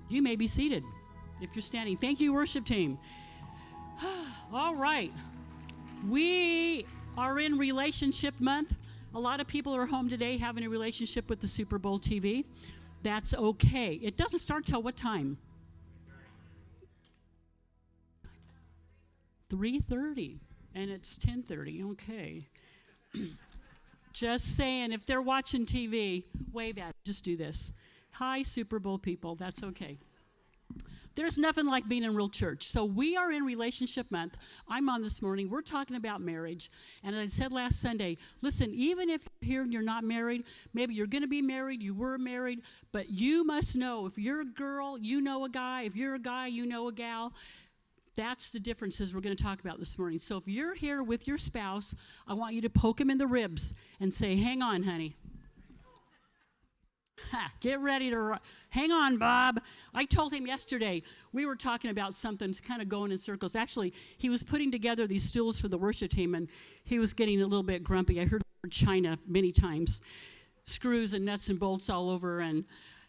You may be seated if you're standing. Thank you, worship team. All right. We are in Relationship Month. A lot of people are home today having a relationship with the Super Bowl TV. That's okay. It doesn't start till what time? 3:30, and it's 10:30. Okay. Just saying, if they're watching TV, wave at it. Just do this. Hi, Super Bowl people. That's okay. There's nothing like being in real church. So we are in Relationship Month. I'm on this morning. We're talking about marriage. And as I said last Sunday, listen, even if you're here and you're not married, maybe you're going to be married, you were married, but you must know, if you're a girl, you know a guy. If you're a guy, you know a gal. That's the differences we're going to talk about this morning. So if you're here with your spouse, I want you to poke him in the ribs and say, hang on, honey. Get ready to hang on, Bob. I told him yesterday, we were talking about something kind of going in circles. Actually, he was putting together these stools for the worship team, and he was getting a little bit grumpy. I heard the word China many times, screws and nuts and bolts all over, and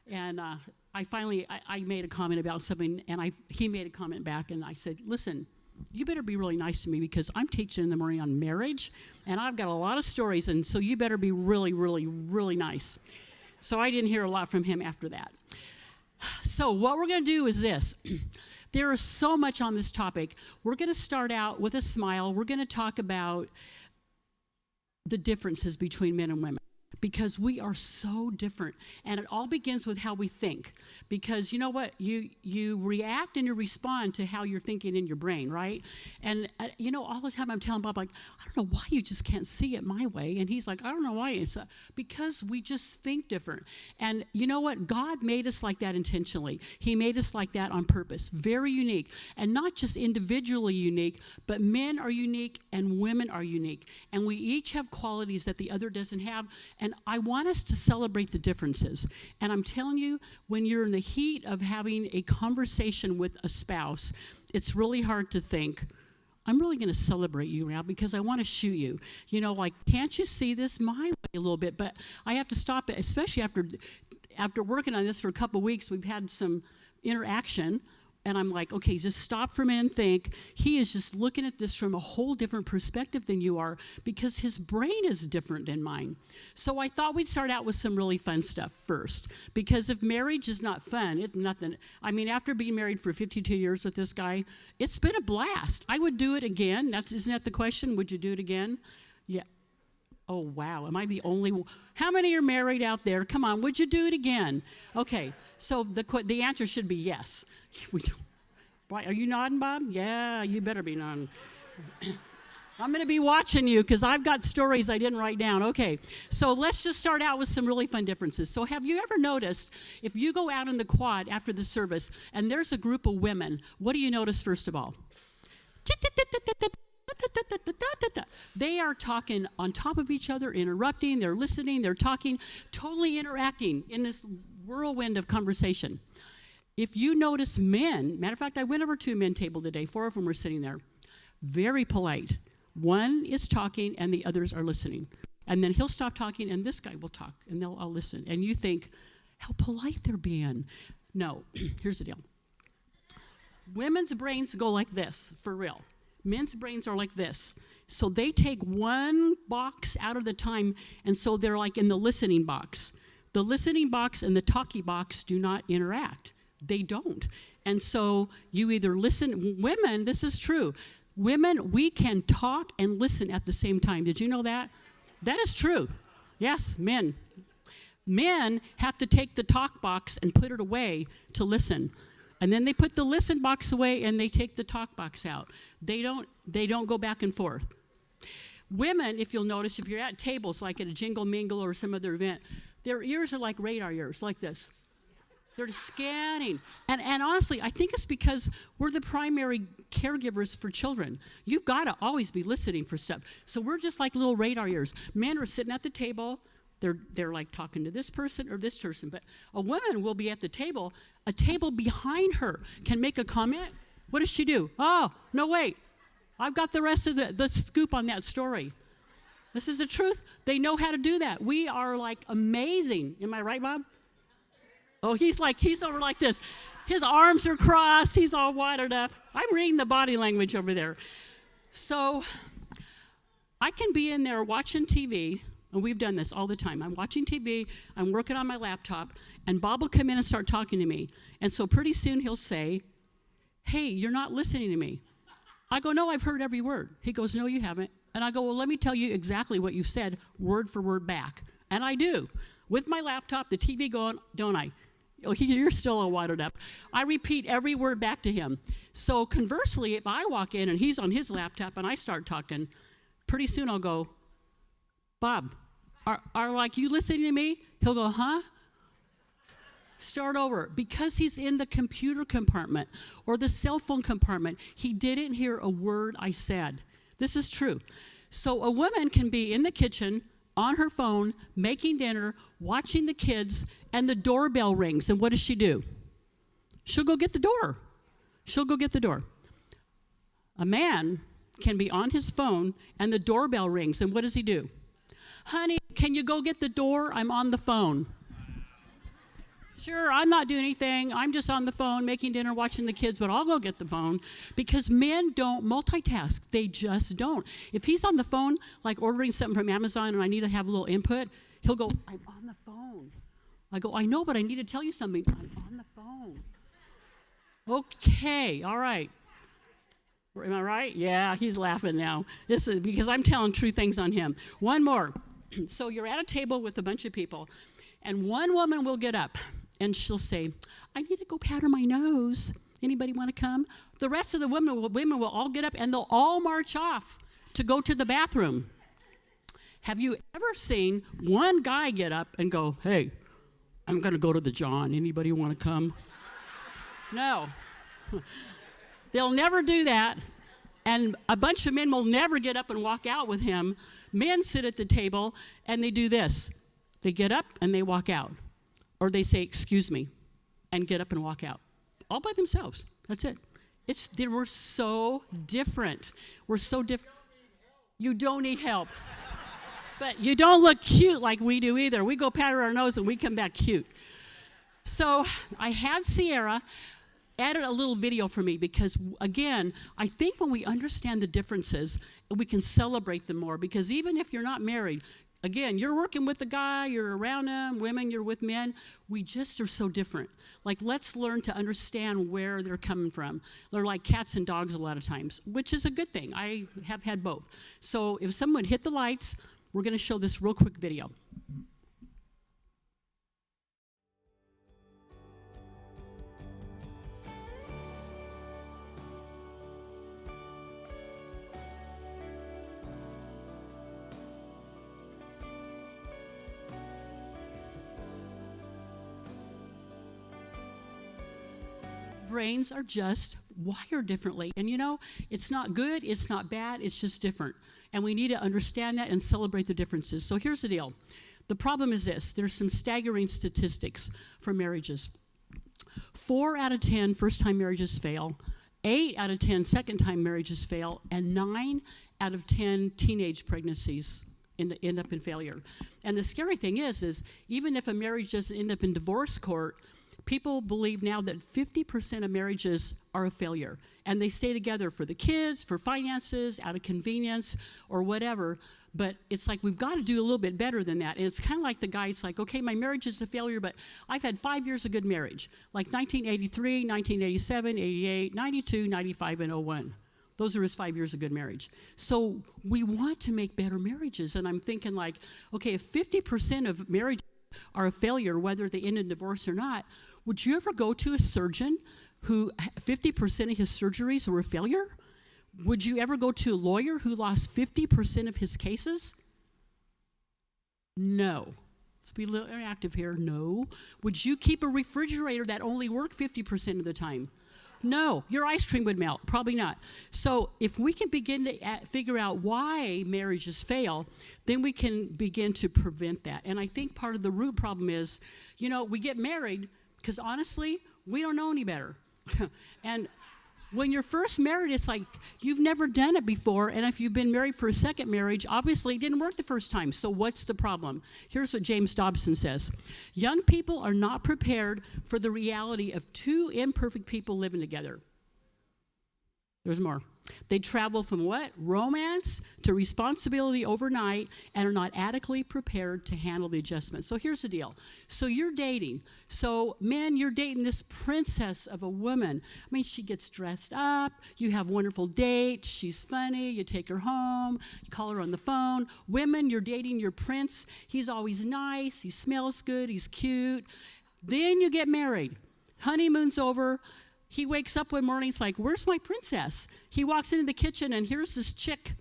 I finally made a comment about something, and he made a comment back, and I said, listen, you better be really nice to me because I'm teaching in the morning on marriage, and I've got a lot of stories, and so you better be really, really, really nice. So I didn't hear a lot from him after that. So what we're going to do is this. There is so much on this topic. We're going to start out with a smile. We're going to talk about the differences between men and women, because we are so different, and it all begins with how we think. Because you know what? You react and you respond to how you're thinking in your brain, right? And all the time I'm telling Bob, like, I don't know why you just can't see it my way. And he's like, I don't know why. It's because we just think different. And you know what? God made us like that intentionally. He made us like that on purpose. Very unique. And not just individually unique, but men are unique and women are unique. And we each have qualities that the other doesn't have. And I want us to celebrate the differences. And I'm telling you, when you're in the heat of having a conversation with a spouse, it's really hard to think, I'm really going to celebrate you now because I want to shoot you. Like, can't you see this my way a little bit? But I have to stop it, especially after working on this for a couple of weeks. We've had some interaction. And I'm like, okay, just stop for a minute and think. He is just looking at this from a whole different perspective than you are because his brain is different than mine. So I thought we'd start out with some really fun stuff first. Because if marriage is not fun, it's nothing. I mean, after being married for 52 years with this guy, it's been a blast. I would do it again. Isn't that the question? Would you do it again? Yeah. Oh, wow. Am I the only one? How many are married out there? Come on, would you do it again? Okay, so the answer should be yes. Why, are you nodding, Bob? Yeah, you better be nodding. I'm going to be watching you because I've got stories I didn't write down. Okay, so let's just start out with some really fun differences. So have you ever noticed, if you go out in the quad after the service and there's a group of women, what do you notice first of all? They are talking on top of each other, interrupting, they're listening, they're talking, totally interacting in this whirlwind of conversation. If you notice men, matter of fact, I went over to a men's table today, 4 of them were sitting there, very polite. One is talking and the others are listening. And then he'll stop talking and this guy will talk and they'll all listen. And you think, how polite they're being. No, here's the deal. Women's brains go like this, for real. Men's brains are like this. So they take one box out of the time, and so they're like in the listening box. The listening box and the talkie box do not interact. They don't. And so you either listen. Women, this is true. Women, we can talk and listen at the same time. Did you know that? That is true. Yes, men. Men have to take the talk box and put it away to listen. And then they put the listen box away and they take the talk box out. They don't go back and forth. Women, if you'll notice, if you're at tables like at a Jingle Mingle or some other event, their ears are like radar ears, like this. They're scanning. And honestly, I think it's because we're the primary caregivers for children. You've got to always be listening for stuff. So we're just like little radar ears. Men are sitting at the table. They're like talking to this person or this person. But a woman will be at the table. A table behind her can make a comment. What does she do? Oh, no, wait. I've got the rest of the scoop on that story. This is the truth. They know how to do that. We are like amazing. Am I right, Bob? Oh, he's over like this. His arms are crossed. He's all wired up. I'm reading the body language over there. So I can be in there watching TV, and we've done this all the time. I'm watching TV, I'm working on my laptop, and Bob will come in and start talking to me. And so pretty soon he'll say, hey, you're not listening to me. I go, no, I've heard every word. He goes, no, you haven't. And I go, well, let me tell you exactly what you've said, word for word back. And I do. With my laptop, the TV going, don't I? Oh, you're still all wired up. I repeat every word back to him. So conversely, if I walk in and he's on his laptop and I start talking, pretty soon I'll go, Bob, are like you listening to me? He'll go, huh? Start over. Because he's in the computer compartment or the cell phone compartment, he didn't hear a word I said. This is true. So a woman can be in the kitchen, on her phone, making dinner, watching the kids, and the doorbell rings. And what does she do? She'll go get the door. She'll go get the door. A man can be on his phone, and the doorbell rings. And what does he do? Honey, can you go get the door? I'm on the phone. Sure, I'm not doing anything. I'm just on the phone making dinner, watching the kids, but I'll go get the phone because men don't multitask. They just don't. If he's on the phone, like ordering something from Amazon and I need to have a little input, he'll go, I'm on the phone. I go, I know, but I need to tell you something. I'm on the phone. Okay, all right. Am I right? Yeah, he's laughing now. This is because I'm telling true things on him. One more. So you're at a table with a bunch of people, and one woman will get up. And she'll say, I need to go powder my nose. Anybody want to come? The rest of the women will all get up and they'll all march off to go to the bathroom. Have you ever seen one guy get up and go, hey, I'm going to go to the John. Anybody want to come? No. They'll never do that. And a bunch of men will never get up and walk out with him. Men sit at the table and they do this. They get up and they walk out. Or they say, excuse me, and get up and walk out. All by themselves. That's it. We're so different. We're so different. You don't need help. But you don't look cute like we do either. We go powder our nose and we come back cute. So I had Sierra edit a little video for me because, again, I think when we understand the differences, we can celebrate them more. Because even if you're not married, again, you're working with a guy, you're around them, women, you're with men. We just are so different. Like, let's learn to understand where they're coming from. They're like cats and dogs a lot of times, which is a good thing. I have had both. So if someone hit the lights, we're going to show this real quick video. Brains are just wired differently. And you know, it's not good, it's not bad, it's just different. And we need to understand that and celebrate the differences. So here's the deal. The problem is this. There's some staggering statistics for marriages. 4 out of 10 first-time marriages fail. 8 out of 10 second-time marriages fail. And 9 out of 10 teenage pregnancies end up in failure. And the scary thing is even if a marriage doesn't end up in divorce court, people believe now that 50% of marriages are a failure. And they stay together for the kids, for finances, out of convenience, or whatever. But it's like we've got to do a little bit better than that. And it's kind of like the guy, it's like, okay, my marriage is a failure, but I've had 5 years of good marriage. Like 1983, 1987, 88, 92, 95, and 01. Those are his 5 years of good marriage. So we want to make better marriages. And I'm thinking like, okay, if 50% of marriages are a failure, whether they end in divorce or not, would you ever go to a surgeon who 50% of his surgeries were a failure? Would you ever go to a lawyer who lost 50% of his cases? No. Let's be a little interactive here. No. Would you keep a refrigerator that only worked 50% of the time? No. Your ice cream would melt. Probably not. So if we can begin to figure out why marriages fail, then we can begin to prevent that. And I think part of the root problem is, you know, we get married because honestly, we don't know any better. And When you're first married, it's like you've never done it before, and if you've been married for a second marriage, obviously it didn't work the first time. So what's the problem? Here's what James Dobson says. Young people are not prepared for the reality of two imperfect people living together. There's more. They travel from what? Romance to responsibility overnight and are not adequately prepared to handle the adjustment. So here's the deal. So you're dating. So men, you're dating this princess of a woman. I mean, she gets dressed up. You have wonderful dates. She's funny. You take her home. You call her on the phone. Women, you're dating your prince. He's always nice. He smells good. He's cute. Then you get married. Honeymoon's over. He wakes up one morning, he's like, where's my princess? He walks into the kitchen, and here's this chick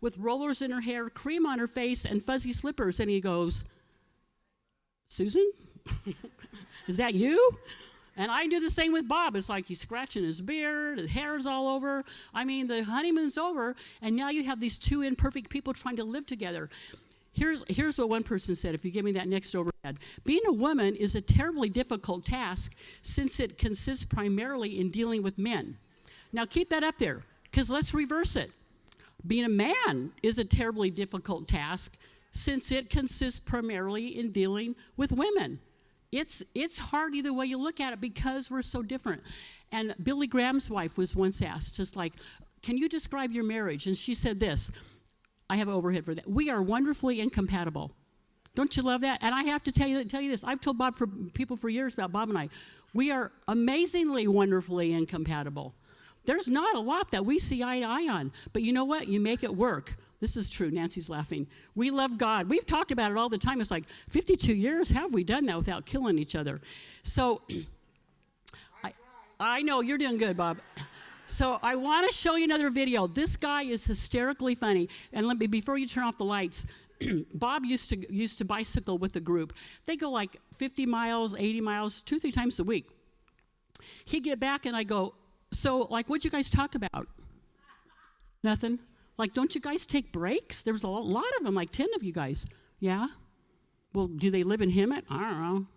with rollers in her hair, cream on her face, and fuzzy slippers. And he goes, Susan? Is that you? And I do the same with Bob. It's like he's scratching his beard, his hair's all over. I mean, the honeymoon's over, and now you have these two imperfect people trying to live together. Here's what one person said, if you give me that next overhead. Being a woman is a terribly difficult task since it consists primarily in dealing with men. Now keep that up there, because let's reverse it. Being a man is a terribly difficult task since it consists primarily in dealing with women. It's hard either way you look at it because we're so different. And Billy Graham's wife was once asked, just like, can you describe your marriage? And she said this. I have an overhead for that. We are wonderfully incompatible. Don't you love that? And I have to tell you this. I've told people for years about Bob and I. We are amazingly, wonderfully incompatible. There's not a lot that we see eye to eye on. But you know what? You make it work. This is true. Nancy's laughing. We love God. We've talked about it all the time. It's like 52 years. How have we done that without killing each other? So I know you're doing good, Bob. So I want to show you another video. This guy is hysterically funny. And let me, before you turn off the lights, Bob used to bicycle with a group. They go like 50 miles, 80 miles, 2-3 times a week. He'd get back and I go, so like what'd you guys talk about? Nothing? Like, don't you guys take breaks? There was a lot of them, like 10 of you guys. Yeah? Well, do they live in Hemet? I don't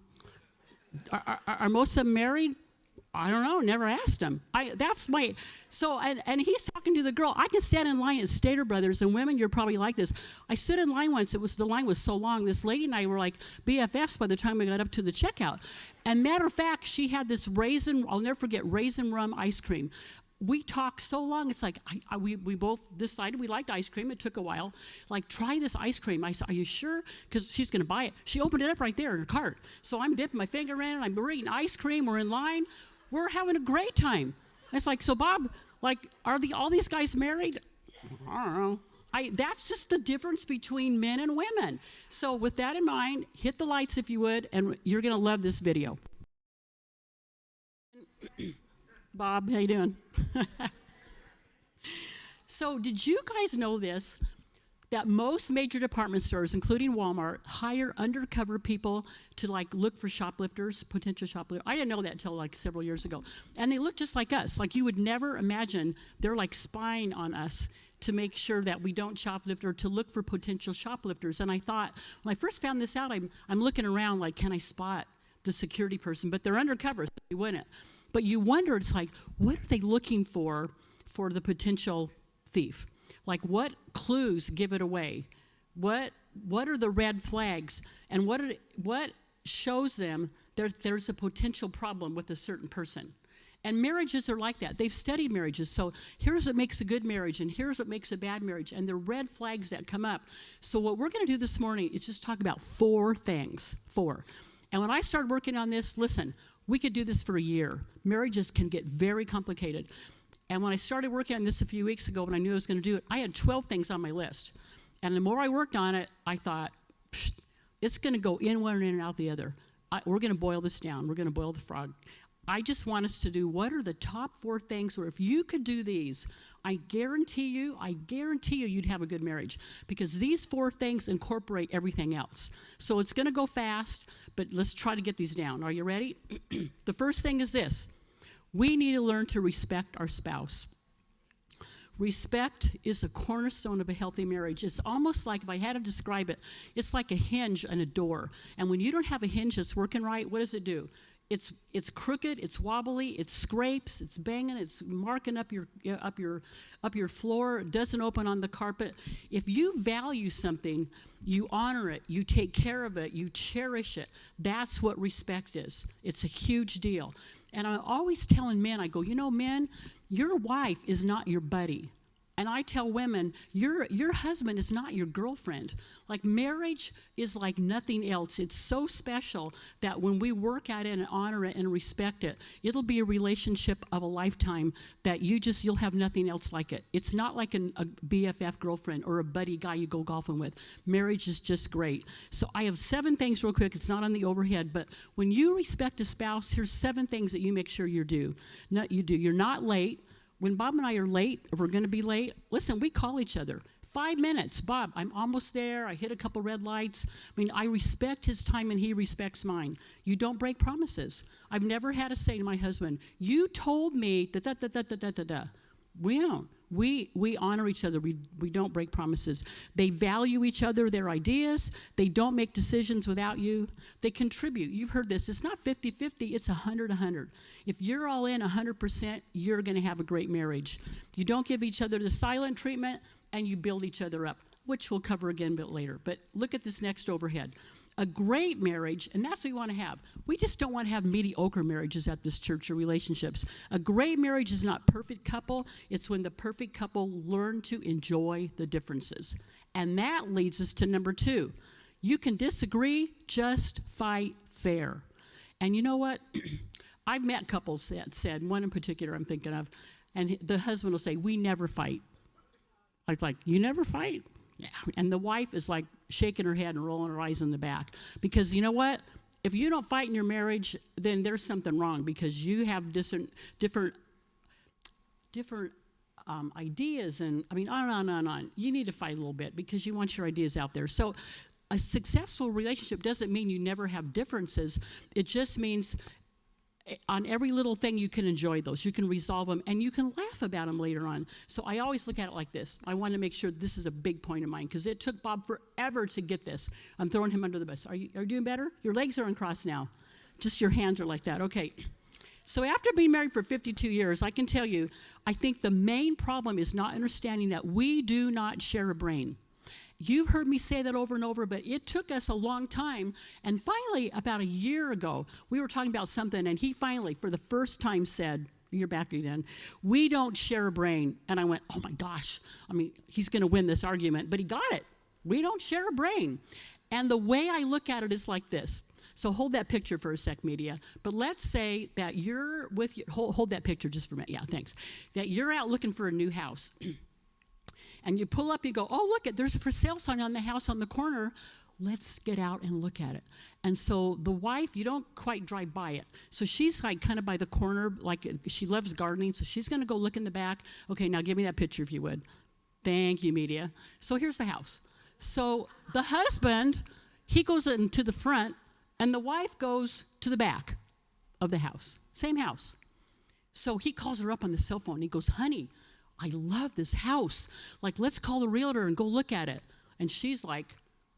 know. Are most of them married? I don't know, never asked him. And he's talking to the girl. I can stand in line at Stater Brothers, and women, you're probably like this. I stood in line once, the line was so long, this lady and I were like BFFs by the time we got up to the checkout. And matter of fact, she had this I'll never forget, raisin rum ice cream. We talked so long, it's like, we both decided we liked ice cream. It took a while. Like, try this ice cream. I said, are you sure? Because she's going to buy it. She opened it up right there in her cart. So I'm dipping my finger in, and we're eating ice cream. We're in line. We're having a great time. It's like, so Bob, like, are all these guys married? I don't know. That's just the difference between men and women. So with that in mind, hit the lights if you would, and you're going to love this video. Bob, how you doing? So did you guys know this? That most major department stores, including Walmart, hire undercover people to like look for shoplifters, potential shoplifters. I didn't know that until like several years ago. And they look just like us. Like you would never imagine they're like spying on us to make sure that we don't shoplift or to look for potential shoplifters. And I thought, when I first found this out, I'm looking around like, can I spot the security person? But they're undercover, so you wouldn't. But you wonder, it's like, what are they looking for the potential thief? Like, what clues give it away? What are the red flags? And what shows them there's a potential problem with a certain person? And marriages are like that. They've studied marriages. So here's what makes a good marriage, and here's what makes a bad marriage, and the red flags that come up. So what we're going to do this morning is just talk about 4 things. 4. And when I started working on this, listen, we could do this for a year. Marriages can get very complicated. And when I started working on this a few weeks ago, when I knew I was going to do it, I had 12 things on my list. And the more I worked on it, I thought, it's going to go in one and out the other. We're going to boil this down. We're going to boil the frog. I just want us to do what are the top 4 things where if you could do these, I guarantee you you'd have a good marriage, because these 4 things incorporate everything else. So it's going to go fast, but let's try to get these down. Are you ready? The first thing is this. We need to learn to respect our spouse. Respect is a cornerstone of a healthy marriage. It's almost like, if I had to describe it, it's like a hinge and a door. And when you don't have a hinge that's working right, what does it do? It's crooked, it's wobbly, it scrapes, it's banging, it's marking up your floor, it doesn't open on the carpet. If you value something, you honor it, you take care of it, you cherish it. That's what respect is. It's a huge deal. And I'm always telling men, I go, men, your wife is not your buddy. And I tell women, your husband is not your girlfriend. Like, marriage is like nothing else. It's so special that when we work at it and honor it and respect it, it'll be a relationship of a lifetime that you'll have nothing else like it. It's not like a BFF girlfriend or a buddy guy you go golfing with. Marriage is just great. So I have 7 things real quick. It's not on the overhead, but when you respect a spouse, here's 7 things that you make sure you do. You're not late. When Bob and I are late, if we're going to be late, listen, we call each other. 5 minutes. Bob, I'm almost there. I hit a couple red lights. I respect his time and he respects mine. You don't break promises. I've never had to say to my husband, you told me da-da-da-da-da-da-da. We don't. We honor each other. We don't break promises. They value each other, their ideas. They don't make decisions without you. They contribute. You've heard this. It's not 50-50. It's 100-100. If you're all in 100%, you're going to have a great marriage. You don't give each other the silent treatment, and you build each other up, which we'll cover again a bit later. But look at this next overhead. A great marriage, and that's what we want to have. We just don't want to have mediocre marriages at this church or relationships. A great marriage is not perfect couple. It's when the perfect couple learn to enjoy the differences. And that leads us to number 2. You can disagree, just fight fair. And you know what? I've met couples that said, one in particular I'm thinking of, and the husband will say, we never fight. I was like, you never fight? Yeah. And the wife is like shaking her head and rolling her eyes in the back. Because you know what? If you don't fight in your marriage, then there's something wrong, because you have different ideas, and on. You need to fight a little bit because you want your ideas out there. So a successful relationship doesn't mean you never have differences. It just means on every little thing you can enjoy those. You can resolve them, and you can laugh about them later on. So I always look at it like this. I want to make sure this is a big point of mine, because it took Bob forever to get this. I'm throwing him under the bus. Are you doing better? Your legs are uncrossed now. Just your hands are like that. Okay. So after being married for 52 years, I can tell you, I think the main problem is not understanding that we do not share a brain. You've heard me say that over and over, but it took us a long time. And finally, about a year ago, we were talking about something, and he finally, for the first time, said, you're back again, we don't share a brain. And I went, oh my gosh, he's going to win this argument. But he got it. We don't share a brain. And the way I look at it is like this. So hold that picture for a sec, media. But let's say that you're with your, hold that picture just for a minute. Yeah, thanks. That you're out looking for a new house. And you pull up, you go, oh, look, there's a for sale sign on the house on the corner. Let's get out and look at it. And so the wife, you don't quite drive by it. So she's like kind of by the corner, like she loves gardening, so she's going to go look in the back. Okay, now give me that picture if you would. Thank you, media. So here's the house. So the husband, he goes into the front, and the wife goes to the back of the house. Same house. So he calls her up on the cell phone. He goes, honey, I love this house. Like, let's call the realtor and go look at it. And she's like,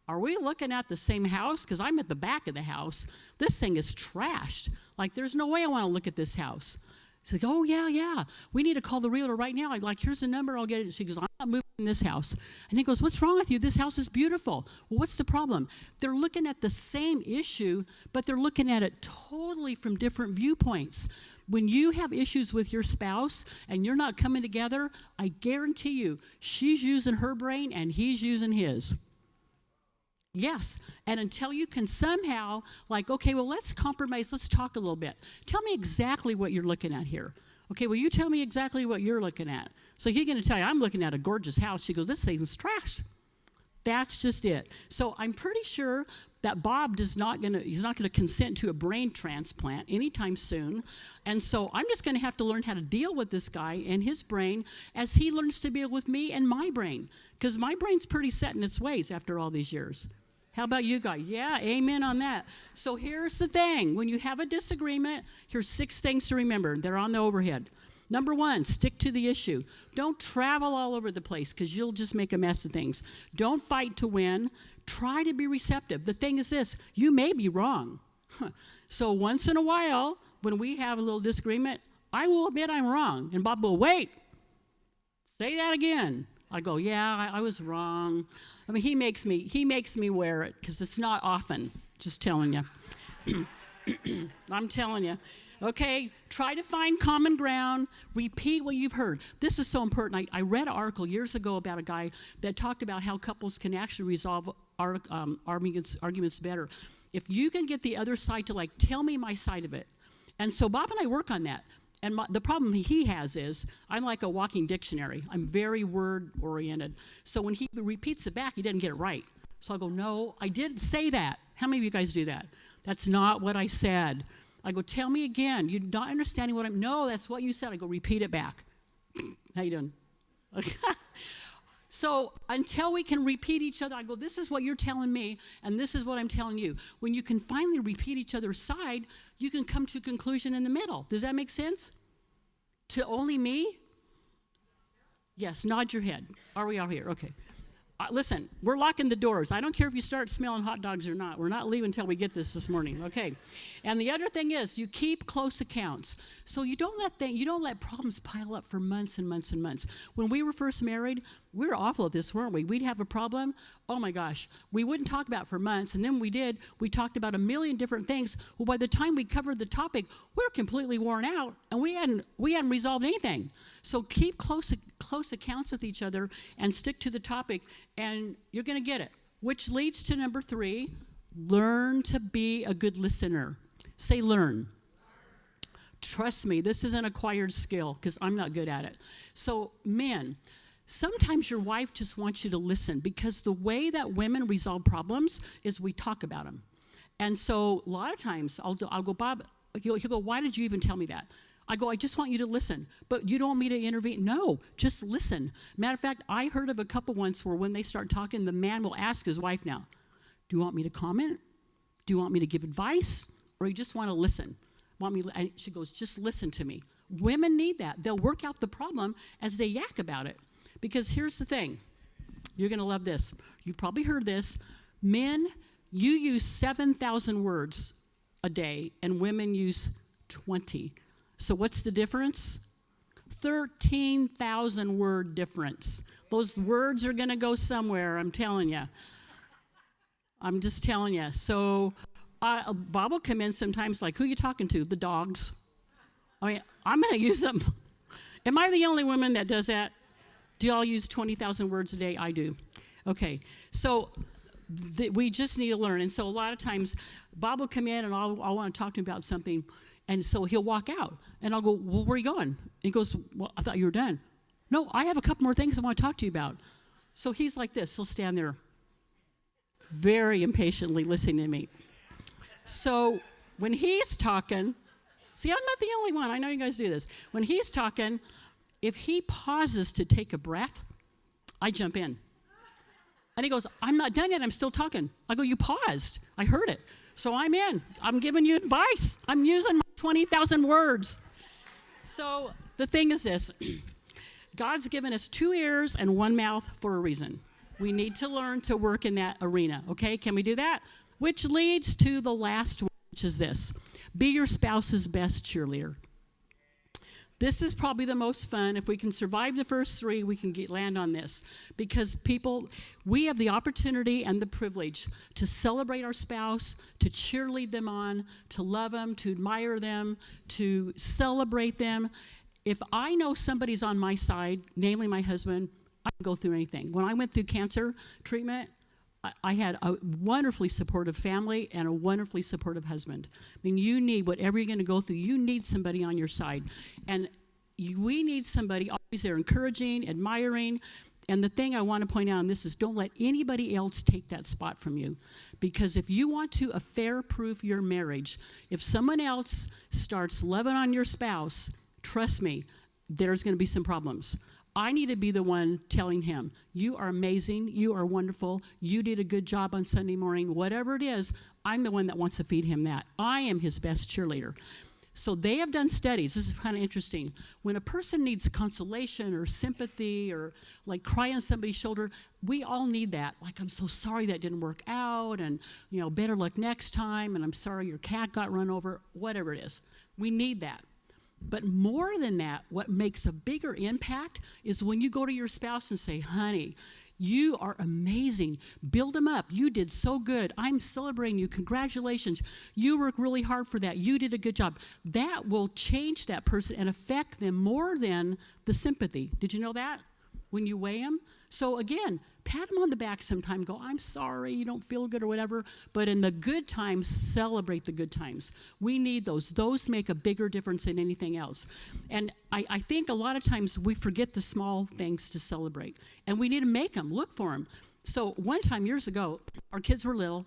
are we looking at the same house? Because I'm at the back of the house. This thing is trashed. Like, there's no way I want to look at this house. She's like, oh, yeah. We need to call the realtor right now. I'm like, here's the number. I'll get it. She goes, I'm not moving in this house. And he goes, what's wrong with you? This house is beautiful. Well, what's the problem? They're looking at the same issue, but they're looking at it totally from different viewpoints. When you have issues with your spouse and you're not coming together, I guarantee you, she's using her brain and he's using his. Yes, and until you can somehow, like, okay, well, let's compromise, let's talk a little bit. Tell me exactly what you're looking at here. Okay, well, you tell me exactly what you're looking at. So he's going to tell you, I'm looking at a gorgeous house. She goes, this thing's trash. That's just it. So I'm pretty sure that Bob he's not going to consent to a brain transplant anytime soon. And so I'm just going to have to learn how to deal with this guy and his brain as he learns to deal with me and my brain. Because my brain's pretty set in its ways after all these years. How about you guys? Yeah, amen on that. So here's the thing. When you have a disagreement, here's 6 things to remember. They're on the overhead. Number 1, stick to the issue. Don't travel all over the place because you'll just make a mess of things. Don't fight to win. Try to be receptive. The thing is this, you may be wrong. So once in a while, when we have a little disagreement, I will admit I'm wrong. And Bob will, wait, say that again. I go, yeah, I was wrong. I mean, he makes me wear it because it's not often, just telling you. I'm telling you. Okay, try to find common ground. Repeat what you've heard. This is so important. I read an article years ago about a guy that talked about how couples can actually resolve arguments better. If you can get the other side to, like, tell me my side of it. And so Bob and I work on that. And the problem he has is I'm like a walking dictionary. I'm very word-oriented. So when he repeats it back, he doesn't get it right. So I go, no, I didn't say that. How many of you guys do that? That's not what I said. I go, tell me again. You're not understanding what no, that's what you said. I go, repeat it back. How you doing? Okay. So until we can repeat each other, I go, this is what you're telling me, and this is what I'm telling you. When you can finally repeat each other's side, you can come to a conclusion in the middle. Does that make sense? To only me? Yes, nod your head. Are we all here? Okay. Listen, we're locking the doors. I don't care if you start smelling hot dogs or not. We're not leaving until we get this morning, okay? And the other thing is, you keep close accounts. So you don't let problems pile up for months and months and months. When we were first married, we were awful at this, weren't we? We'd have a problem. Oh my gosh, we wouldn't talk about it for months, and then we did. We talked about a million different things. Well, by the time we covered the topic, we were completely worn out, and we hadn't resolved anything. So keep close accounts with each other and stick to the topic, and you're going to get it. Which leads to number 3, learn to be a good listener. Say learn. Trust me, this is an acquired skill because I'm not good at it. So men, sometimes your wife just wants you to listen because the way that women resolve problems is we talk about them. And so a lot of times I'll go, Bob, he'll go, why did you even tell me that? I go, I just want you to listen. But you don't want me to intervene? No, just listen. Matter of fact, I heard of a couple once where when they start talking, the man will ask his wife now, do you want me to comment? Do you want me to give advice? Or you just want to listen? And she goes, just listen to me. Women need that. They'll work out the problem as they yak about it. Because here's the thing. You're going to love this. You probably heard this. Men, you use 7,000 words a day, and women use 20. So what's the difference? 13,000 word difference. Those words are going to go somewhere, I'm telling you. I'm just telling you. So Bob will come in sometimes like, who are you talking to? The dogs. I mean, I'm going to use them. Am I the only woman that does that? Do y'all use 20,000 words a day? I do. Okay. So we just need to learn. And so a lot of times Bob will come in and I'll want to talk to him about something. And so he'll walk out, and I'll go, well, where are you going? And he goes, well, I thought you were done. No, I have a couple more things I want to talk to you about. So he's like this. He'll stand there very impatiently listening to me. So when he's talking, see, I'm not the only one. I know you guys do this. When he's talking, if he pauses to take a breath, I jump in. And he goes, I'm not done yet. I'm still talking. I go, you paused. I heard it. So I'm in. I'm giving you advice. I'm using my 20,000 words. So the thing is this. God's given us 2 ears and 1 mouth for a reason. We need to learn to work in that arena. Okay, can we do that? Which leads to the last one, which is this. Be your spouse's best cheerleader. This is probably the most fun. If we can survive the first 3, we can land on this. Because we have the opportunity and the privilege to celebrate our spouse, to cheerlead them on, to love them, to admire them, to celebrate them. If I know somebody's on my side, namely my husband, I can go through anything. When I went through cancer treatment, I had a wonderfully supportive family and a wonderfully supportive husband. I mean, you need, whatever you're going to go through, you need somebody on your side. And we need somebody always there encouraging, admiring. And the thing I want to point out on this is don't let anybody else take that spot from you. Because if you want to affair-proof your marriage, if someone else starts loving on your spouse, trust me, there's going to be some problems. I need to be the one telling him, you are amazing, you are wonderful, you did a good job on Sunday morning, whatever it is, I'm the one that wants to feed him that. I am his best cheerleader. So they have done studies. This is kind of interesting. When a person needs consolation or sympathy or like cry on somebody's shoulder, we all need that. Like, I'm so sorry that didn't work out, and better luck next time, and I'm sorry your cat got run over, whatever it is. We need that. But more than that, what makes a bigger impact is when you go to your spouse and say, honey, you are amazing. Build them up. You did so good. I'm celebrating you. Congratulations. You worked really hard for that. You did a good job. That will change that person and affect them more than the sympathy. Did you know that? When you weigh them? So again, pat them on the back sometime. Go, I'm sorry, you don't feel good or whatever. But in the good times, celebrate the good times. We need those. Those make a bigger difference than anything else. And I think a lot of times we forget the small things to celebrate. And we need to make them, look for them. So one time years ago, our kids were little.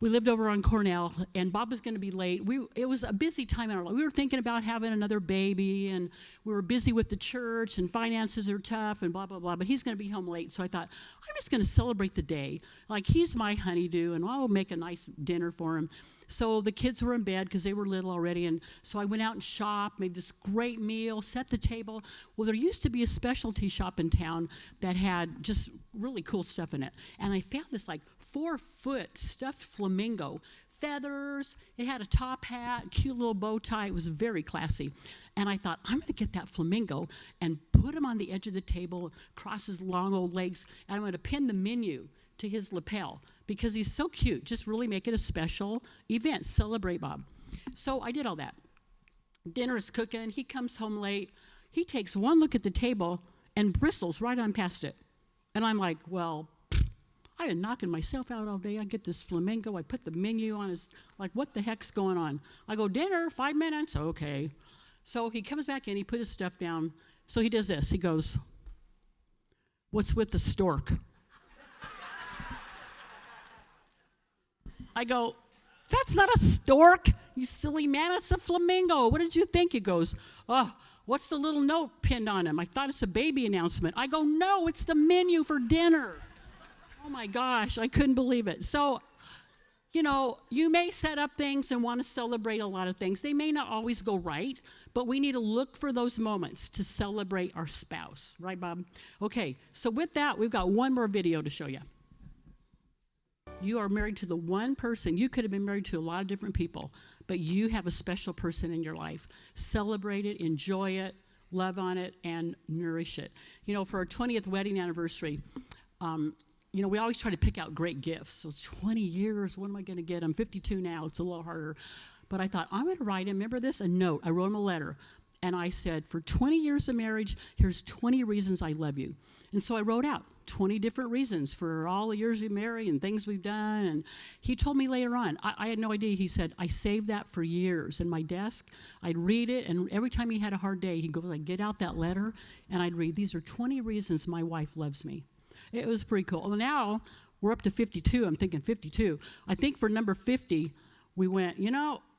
We lived over on Cornell, and Bob was going to be late. It was a busy time in our life. We were thinking about having another baby, and we were busy with the church, and finances are tough, and blah, blah, blah. But he's going to be home late, so I thought, I'm just going to celebrate the day. Like, he's my honeydew, and I'll make a nice dinner for him. So the kids were in bed because they were little already, and so I went out and shopped, made this great meal, set the table. Well, there used to be a specialty shop in town that had just really cool stuff in it, and I found this like 4-foot stuffed flamingo, feathers. It had a top hat, cute little bow tie. It was very classy, and I thought, I'm going to get that flamingo and put him on the edge of the table, cross his long old legs, and I'm going to pin the menu to his lapel because he's so cute. Just really make it a special event. Celebrate Bob. So I did all that. Dinner's cooking. He comes home late. He takes one look at the table and bristles right on past it. And I'm like, well, I've been knocking myself out all day. I get this flamingo. I put the menu on his, like, what the heck's going on? I go, dinner, 5 minutes? Okay. So he comes back in. He put his stuff down. So he does this. He goes, what's with the stork? I go, that's not a stork, you silly man. It's a flamingo. What did you think? He goes, oh, what's the little note pinned on him? I thought it's a baby announcement. I go, no, it's the menu for dinner. Oh, my gosh, I couldn't believe it. So, you may set up things and want to celebrate a lot of things. They may not always go right, but we need to look for those moments to celebrate our spouse. Right, Bob? Okay, so with that, we've got one more video to show you. You are married to the one person. You could have been married to a lot of different people, but you have a special person in your life. Celebrate it, enjoy it, love on it, and nourish it. For our 20th wedding anniversary, we always try to pick out great gifts. So 20 years, what am I going to get? I'm 52 now. It's a little harder. But I thought, I'm going to write him, remember this? A note. I wrote him a letter. And I said, for 20 years of marriage, here's 20 reasons I love you. And so I wrote out 20 different reasons for all the years we married and things we've done. And he told me later on, I had no idea. He said, I saved that for years in my desk. I'd read it, and every time he had a hard day, he'd go, like, get out that letter, and I'd read, these are 20 reasons my wife loves me. It was pretty cool. Well, now we're up to 52. I'm thinking 52. I think for number 50, we went,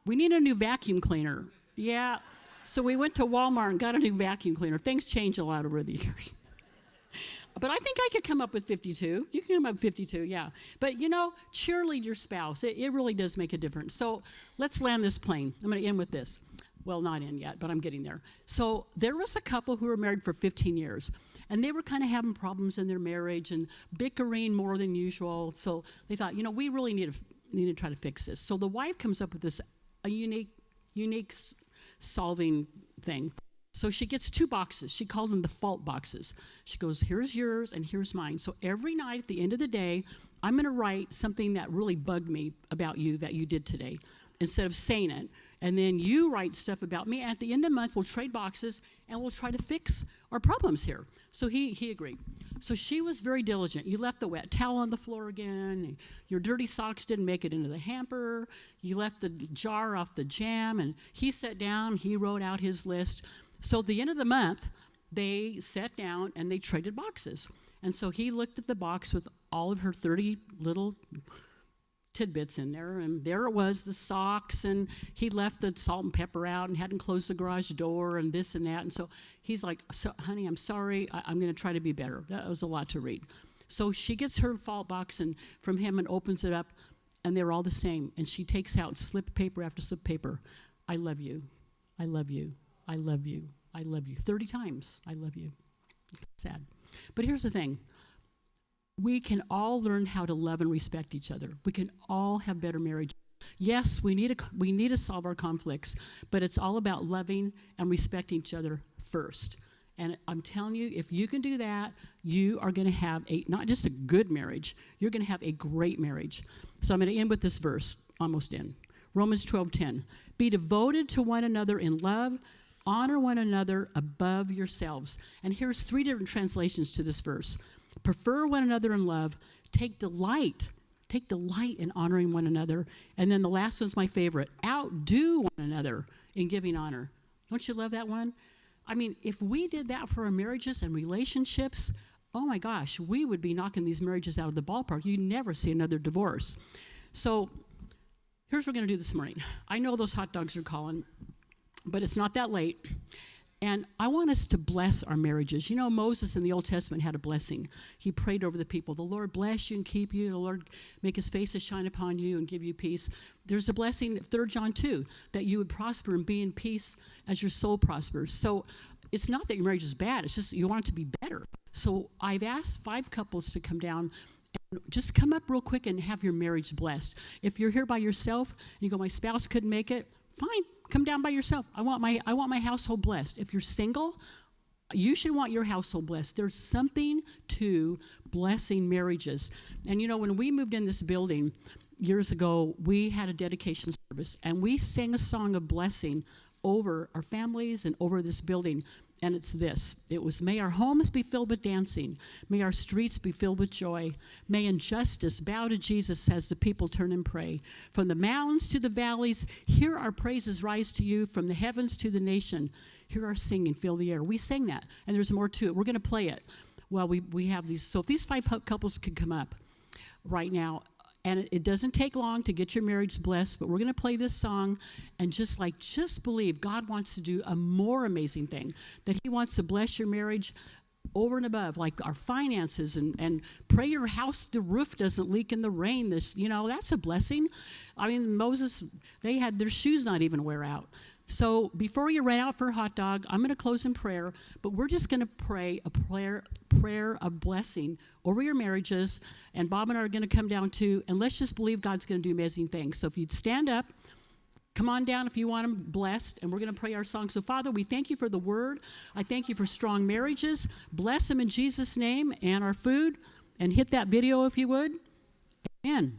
we need a new vacuum cleaner. Yeah. So we went to Walmart and got a new vacuum cleaner. Things change a lot over the years. But I think I could come up with 52. You can come up with 52, yeah. But, cheerlead your spouse. It really does make a difference. So let's land this plane. I'm going to end with this. Well, not end yet, but I'm getting there. So there was a couple who were married for 15 years. And they were kind of having problems in their marriage and bickering more than usual. So they thought, we really need to try to fix this. So the wife comes up with a unique solving thing. So she gets 2 boxes. She called them the fault boxes. She goes, here's yours and here's mine. So every night at the end of the day, I'm going to write something that really bugged me about you that you did today instead of saying it. And then you write stuff about me. At the end of the month, we'll trade boxes and we'll try to fix our problems here. So he agreed. So she was very diligent. You left the wet towel on the floor again. Your dirty socks didn't make it into the hamper. You left the jar off the jam. And he sat down. He wrote out his list. So at the end of the month, they sat down and they traded boxes. And so he looked at the box with all of her 30 little tidbits in there, and there it was, the socks, and he left the salt and pepper out and hadn't closed the garage door and this and that. And so he's like, honey, I'm sorry. I'm going to try to be better. That was a lot to read. So she gets her fault box from him and opens it up, and they're all the same. And she takes out slip paper after slip paper. I love you. I love you. I love you. I love you. 30 times, I love you. Sad. But here's the thing. We can all learn how to love and respect each other. We can all have better marriages. Yes, we need to solve our conflicts, but it's all about loving and respecting each other first. And I'm telling you, if you can do that, you are going to have not just a good marriage, you're going to have a great marriage. So I'm going to end with this verse, almost in. Romans 12:10. Be devoted to one another in love, honor one another above yourselves. And here's 3 different translations to this verse. Prefer one another in love, take delight in honoring one another. And then the last one's my favorite. Outdo one another in giving honor. Don't you love that one? I mean, if we did that for our marriages and relationships, oh my gosh, we would be knocking these marriages out of the ballpark. You'd never see another divorce. So here's what we're going to do this morning. I know those hot dogs are calling, but it's not that late. And I want us to bless our marriages. You know, Moses in the Old Testament had a blessing. He prayed over the people. The Lord bless you and keep you. The Lord make his face to shine upon you and give you peace. There's a blessing, 3 John 2, that you would prosper and be in peace as your soul prospers. So it's not that your marriage is bad. It's just you want it to be better. So I've asked 5 couples to come down and just come up real quick and have your marriage blessed. If you're here by yourself and you go, my spouse couldn't make it, fine. Come down by yourself. I want my household blessed. If you're single, you should want your household blessed. There's something to blessing marriages. And you know, when we moved in this building years ago, we had a dedication service, and we sang a song of blessing over our families and over this building. And it's this. It was, may our homes be filled with dancing. May our streets be filled with joy. May injustice bow to Jesus as the people turn and pray. From the mountains to the valleys, hear our praises rise to you. From the heavens to the nation, hear our singing, fill the air. We sang that, and there's more to it. We're going to play it while we have these. So if these 5 couples could come up right now. And it doesn't take long to get your marriage blessed, but we're going to play this song and just believe God wants to do a more amazing thing, that he wants to bless your marriage over and above, like our finances, and pray your house, the roof doesn't leak in the rain. That's a blessing. I mean, Moses, they had their shoes not even wear out. So before you run out for a hot dog, I'm going to close in prayer, but we're just going to pray a prayer of blessing over your marriages, and Bob and I are going to come down too, and let's just believe God's going to do amazing things. So if you'd stand up, come on down if you want them blessed, and we're going to pray our song. So Father, we thank you for the word. I thank you for strong marriages. Bless them in Jesus' name, and our food, and hit that video if you would. Amen.